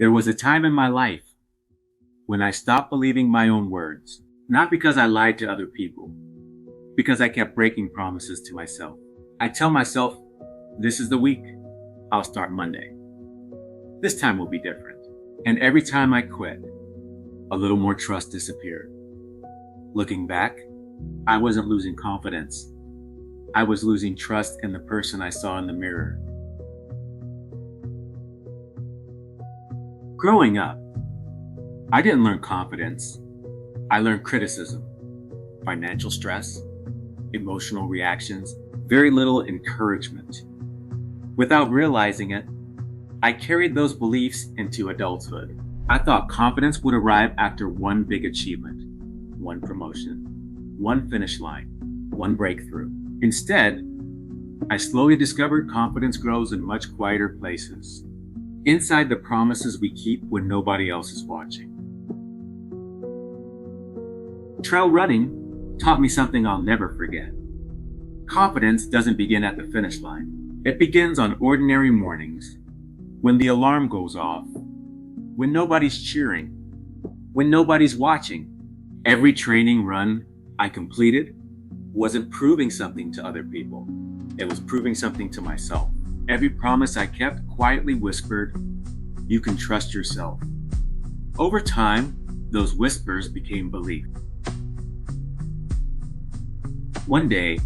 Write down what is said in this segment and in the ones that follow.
There was a time in my life when I stopped believing my own words, not because I lied to other people, because I kept breaking promises to myself. I tell myself, this is the week, I'll start Monday. This time will be different. And every time I quit, a little more trust disappeared. Looking back, I wasn't losing confidence. I was losing trust in the person I saw in the mirror. Growing up, I didn't learn confidence. I learned criticism, financial stress, emotional reactions, very little encouragement. Without realizing it, I carried those beliefs into adulthood. I thought confidence would arrive after one big achievement, one promotion, one finish line, one breakthrough. Instead, I slowly discovered confidence grows in much quieter places, inside the promises we keep when nobody else is watching. Trail running taught me something I'll never forget. Confidence doesn't begin at the finish line. It begins on ordinary mornings, when the alarm goes off, when nobody's cheering, when nobody's watching. Every training run I completed wasn't proving something to other people. It was proving something to myself. Every promise I kept quietly whispered, you can trust yourself. Over time, those whispers became belief. One day,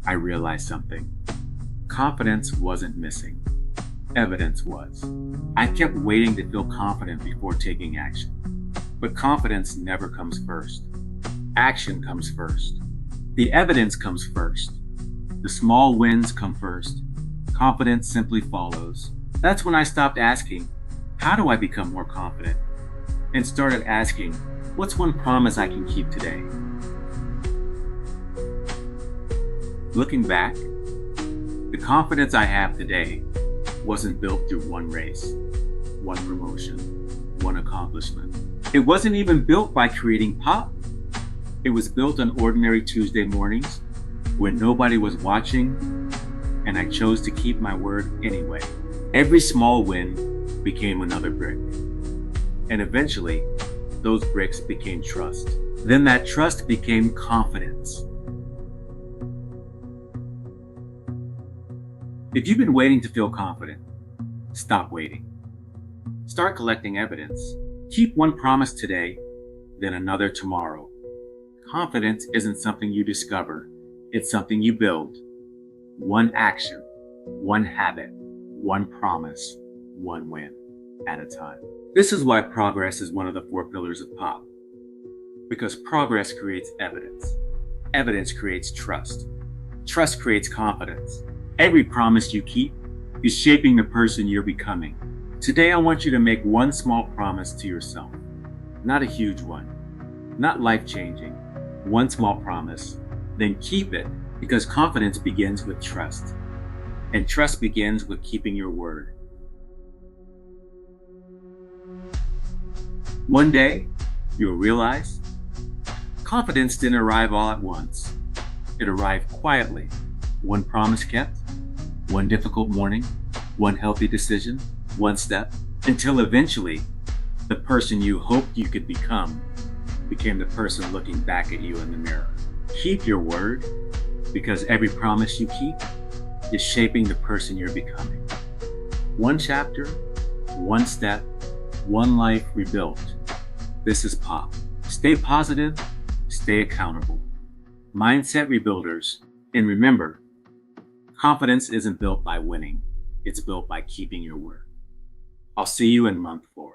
I realized something. Confidence wasn't missing. Evidence was. I kept waiting to feel confident before taking action. But confidence never comes first. Action comes first. The evidence comes first. The small wins come first. Confidence simply follows. That's when I stopped asking, how do I become more confident? And started asking, what's one promise I can keep today? Looking back, the confidence I have today wasn't built through one race, one promotion, one accomplishment. It wasn't even built by creating pop. It was built on ordinary Tuesday mornings when nobody was watching and I chose to keep my word anyway. Every small win became another brick. And eventually, those bricks became trust. Then that trust became confidence. If you've been waiting to feel confident, stop waiting. Start collecting evidence. Keep one promise today, then another tomorrow. Confidence isn't something you discover, it's something you build. One action, one habit, one promise, one win at a time. This is why progress is one of the 4 pillars of POP. Because progress creates evidence. Evidence creates trust. Trust creates confidence. Every promise you keep is shaping the person you're becoming. Today, I want you to make one small promise to yourself. Not a huge one, not life-changing. One small promise, then keep it, because confidence begins with trust. And trust begins with keeping your word. One day, you'll realize confidence didn't arrive all at once. It arrived quietly. One promise kept, one difficult morning, one healthy decision, one step, until eventually, the person you hoped you could become became the person looking back at you in the mirror. Keep your word, because every promise you keep is shaping the person you're becoming. One chapter, one step, one life rebuilt. This is POP. Stay positive, stay accountable. Mindset rebuilders, and remember, confidence isn't built by winning, it's built by keeping your word. I'll see you in month 4.